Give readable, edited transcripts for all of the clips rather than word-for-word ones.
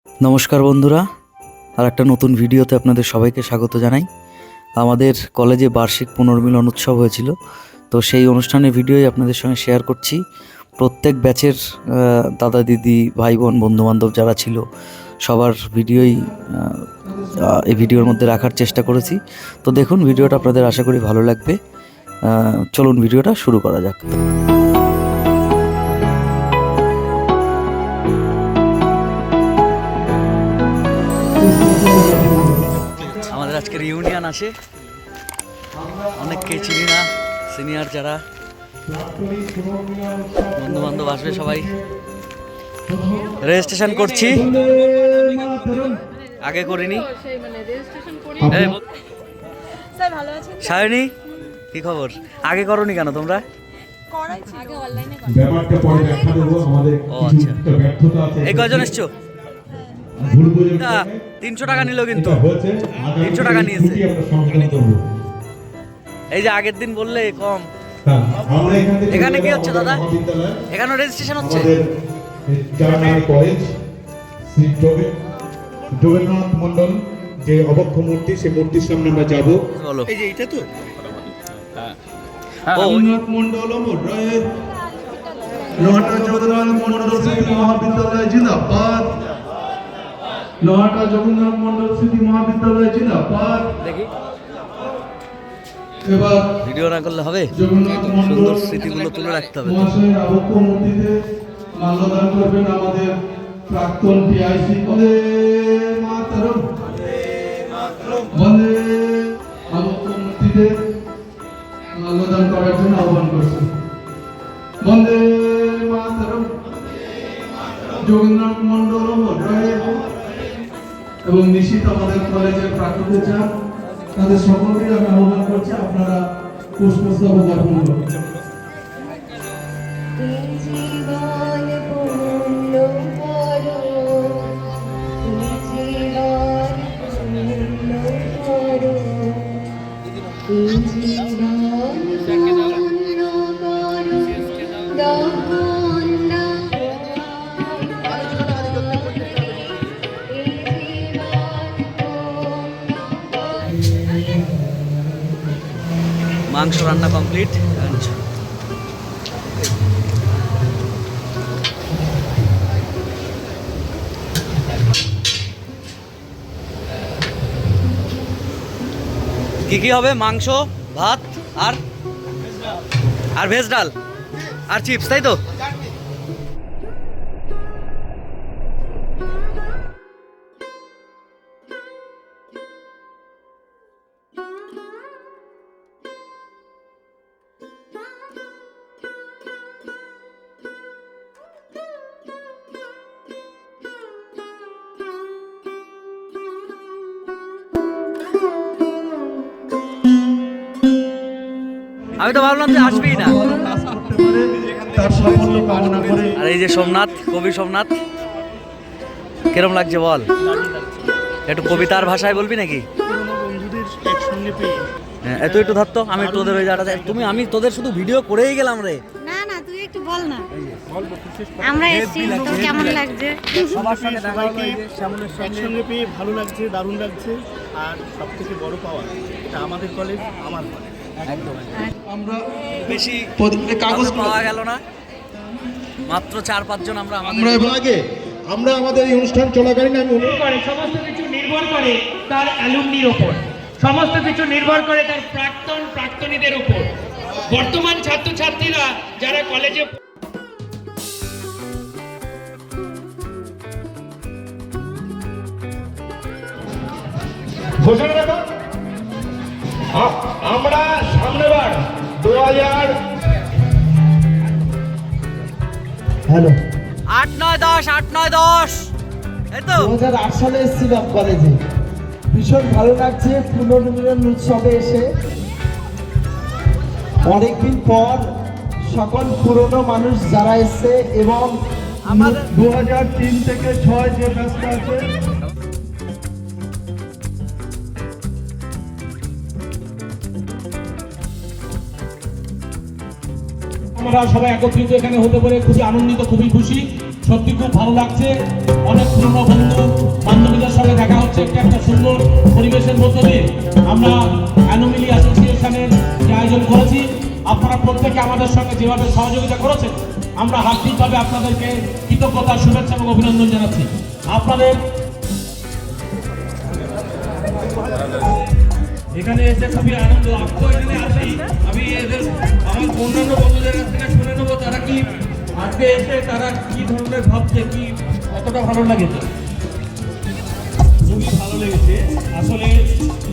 নমস্কার বন্ধুরা, আর একটা নতুন ভিডিওতে আপনাদের সবাইকে স্বাগত জানাই। আমাদের কলেজে বার্ষিক পুনর্মিলন উৎসব হয়েছিল, তো সেই অনুষ্ঠানের ভিডিওই আপনাদের সঙ্গে শেয়ার করছি। প্রত্যেক ব্যাচের দাদা দিদি ভাই বোন বন্ধুবান্ধব যারা ছিল সবার ভিডিওই এই ভিডিওর মধ্যে রাখার চেষ্টা করেছি। তো দেখুন ভিডিওটা, আপনাদের আশা করি ভালো লাগবে। চলুন ভিডিওটা শুরু করা যাক। আমাদের আজকের ইউনিয়ন আছে, অনেককেই চিনি না, সিনিয়র যারা বন্ধু বান্ধব আসবে সবাই। রেজিস্ট্রেশন করছি, আগে করিনি। সায়নী, কি খবর? আগে করনি কেন তোমরা? ও আচ্ছা, এই কয়জন এসছো? 300 টাকা নিল, কিন্তু 300 টাকা নিয়েছে। এই যে আগের দিন বললে কম। এখানে কি হচ্ছে দাদা? এখানে রেজিস্ট্রেশন হচ্ছে। যোগেন্দ্রনাথ মন্ডল যে অবক্ষ মূর্তি, সেই মূর্তির সামনে আমরা যাবো। এই যে এইটা তো যোগেন্দ্রনাথ মন্ডল লোহাটা যোগেন্দ্রনাথ মন্ডল স্মৃতি মহাবিদ্যালয় জিন্দাবাদ। লোহাটা যোগেন্দ্রনাথ মন্ডল স্মৃতি মহাবিদ্যালয় জিন্দাবাদ। দেখি, এবার ভিডিও না করলে হবে? যোগেন্দ্রনাথ মন্ডল সুন্দর স্মৃতিগুলো তুলে রাখতে হবে। মহাশয়ের আবক্ষ মূর্তিতে মাল্যদান করবেন আমাদের প্রাক্তন পিআইসি। বন্দে মাতরম, বন্দে আবক্ষ মূর্তিতে মাল্যদান করার জন্য আহ্বান করছি। বন্দে মাতরম। যোগেন্দ্রনাথ মন্ডল এবং নিশ্চিত আমাদের কলেজের প্রাক্তন চান, তাদের সকলকে আমি আহ্বান করছি, আপনারা পুষ্পস্তবক অর্পণ করুন। মাংস রান্না কমপ্লিট। কি কি হবে? মাংস, ভাত আর ভেজ ডাল আর চিপস, তাই তো? আমি তো ভাবলাম যে আসবেই না। তার সাফল্য কামনা করে। আর এই যে সোমনাথ, কবি সোমনাথ, কিরম লাগছে বল? একটু কবিতার ভাষায় বলবি নাকি? হ্যাঁ, এত একটু ধরতো, আমি একটু তোদের ওই জায়গাটা, আমি তোদের শুধু ভিডিও করেই গেলাম রে। না না, তুই একটু বল না। আমরা এসেছি, তো কেমন লাগছে? সবার সাথে দেখা হলো, সবাইকে একসঙ্গে পেয়ে ভালো লাগছে, দারুণ লাগছে। আর সব থেকে বড় পাওয়া, এটা আমাদের কলেজ, আমার কলেজ। একদম আমরা বেশি কাগজ পাওয়া গেল না, মাত্র 4-5 জন আমরা আমরা আগে আমরা আমাদের এই অনুষ্ঠান চলাকালীন আমি সমস্ত কিছু নির্ভর করে তার অ্যালুমনির ওপর, সমস্ত কিছু নির্ভর করে তার প্রাক্তনীদের উপর। বর্তমান ছাত্রছাত্রীরা যারা কলেজে ঘোষণা রাখো, আমরা সামনেবার 2000 হ্যালো 8, 9, 10, 8, 9, 10, এই তো 2008 সালে এসেছিলাম কলেজে। ভীষণ ভালো লাগছে পুনর্মিলন উৎসবে এসে। অনেকদিন পর সকল পুরনো মানুষ যারা এসছে এবং 2003 থেকে 6 যে ব্যাচটা আছে, আমরা সবাই একত্রিত এখানে হতে পারে খুবই আনন্দিত, খুবই খুশি, সত্যি খুব ভালো লাগছে। অনেক পুরনো বন্ধু সঙ্গে দেখা হচ্ছে একটা সুন্দর পরিবেশের মধ্যে দিয়ে। আমরা অ্যানোমিলি অ্যাসোসিয়েশনের যে আয়োজন করেছি, আপনারা প্রত্যেকে আমাদের সঙ্গে যেভাবে সহযোগিতা করেছেন, আমরা হার্দিকভাবে আপনাদেরকে কৃতজ্ঞতা, শুভেচ্ছা এবং অভিনন্দন জানাচ্ছি। আপনাদের এখানে এসে খুবই আনন্দ। এখানে আসি আমি এদের আমার অন্যান্য বন্ধুদের কাছ থেকে শুনে নেবো তারা কি আজকে এসে তারা কি ধরনের ভাবছে, কি কতটা ভালো লাগেছে। খুবই ভালো লেগেছে। আসলে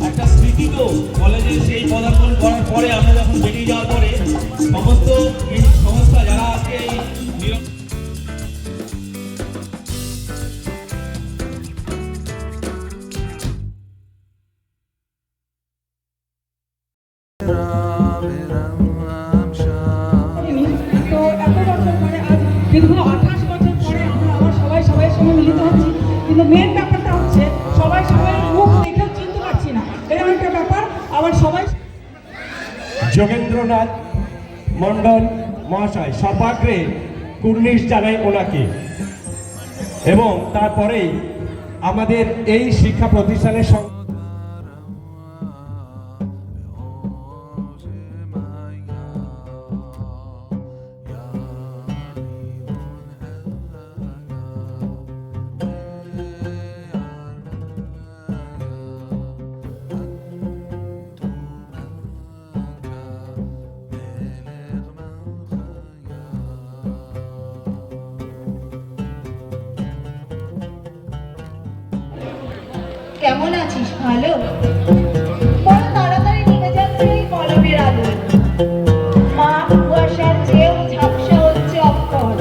একটা স্মৃতি তো কলেজে সেই পদার্পণ করার পরে আমরা যখন বেরিয়ে যাওয়ার পরে সমস্ত এই সংস্থা যারা আজকে এই তো এত বছর পরে আজ দীর্ঘ 28 বছর পরে আমরা আবার সবাই সঙ্গে মিলিত হচ্ছি, কিন্তু মেন ব্যাপারটা হচ্ছে সবাই মুখ দেখেও চিনতে পারছি না, এরকম একটা ব্যাপার। আবার সবাই যোগেন্দ্রনাথ মণ্ডল মহাশয় সর্বাগ্রে কুর্নিশ জানাই ওনাকে, এবং তারপরেই আমাদের এই শিক্ষা প্রতিষ্ঠানের সঙ্গে কেমন আছিস? ভালো? বড় তাড়াতাড়ি নিভে যাচ্ছে এই কলমের আলো। মা কুয়াশার চেয়েও ঝাপসা হচ্ছে অক্ষর।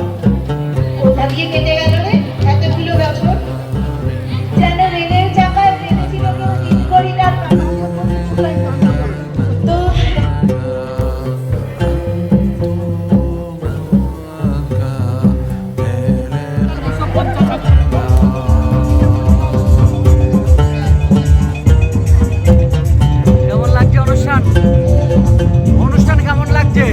কোথা দিয়ে কেটে গেল রে এতগুলো বছর? যেন রেলের চাকায় বেঁধেছিল কেউ নিষ্করিতার কাটা। তো কেমন লাগছে অনুষ্ঠান কেমন লাগছে?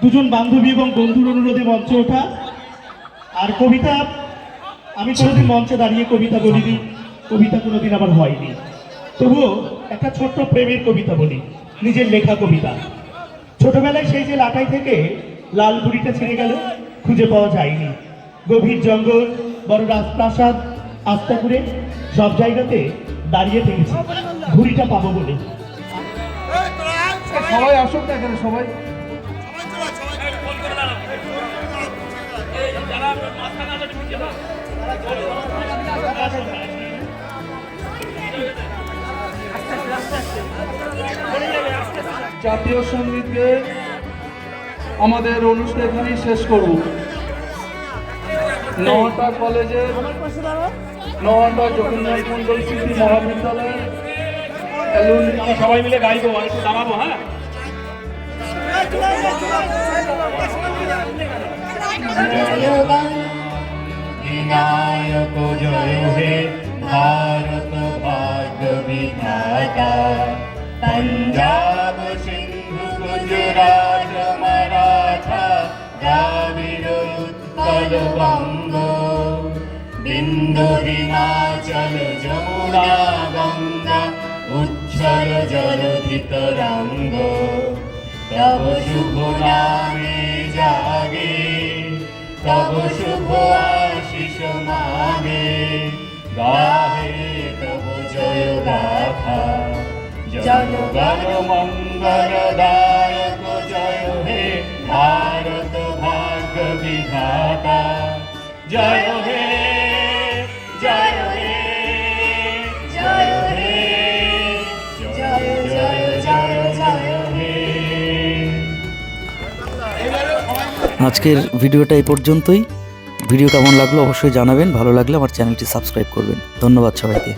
দুজন বান্ধবী এবং বন্ধুর অনুরোধে মঞ্চে ওঠা। আর কবিতা, আমি কোনোদিন মঞ্চে দাঁড়িয়ে কবিতা বলিনি, কবিতা কোনোদিন আমার হয়নি, তবুও একটা ছোট্ট প্রেমের কবিতা বলি, নিজের লেখা কবিতা। ছোটবেলায় সেই যে লাটাই থেকে লাল বুড়িটা ছিঁড়ে গেল, খুঁজে পাওয়া যায়নি। গভীর জঙ্গল, বড় রাজপ্রাসাদ, আস্তাপুরে সব জায়গাতে দাঁড়িয়ে থেকেছি ঘুড়িটা পাবো বলে। সবাই আসুক না এখানে, সবাই জাতীয় সঙ্গীতকে আমাদের অনুষ্ঠান এখানেই শেষ করব। নওয়াটা কলেজের নওয়াটা যোগেন্দ্রনাথ মণ্ডল স্মৃতি মহাবিদ্যালয়ের আমরা সবাই মিলে গাইবো, আর একটু দাঁড়াবো। হ্যাঁ, विनायक जय हे भारत भाग्य विधाता। पंजाब सिंधु गुजरात मराठा द्राविड़ उत्कल बंग बिंदु हिमाचल जमुना गंगा उच्छल जलधि तरंग। तब शुभ नामे जागे, तब शुभ आशीष मांगे, गाहे तब जय गाथा জনগণ মঙ্গলদায়ক জয় হে ভারত ভাগ্য বিধাতা জয় হে জয় হে জয় হে জয় জয় জয় জয় হে। আজকের ভিডিওটা এই পর্যন্তই। ভিডিও কেমন লাগলো অবশ্যই জানাবেন, ভালো লাগলে আমার চ্যানেলটি সাবস্ক্রাইব করবেন। ধন্যবাদ সবাইকে।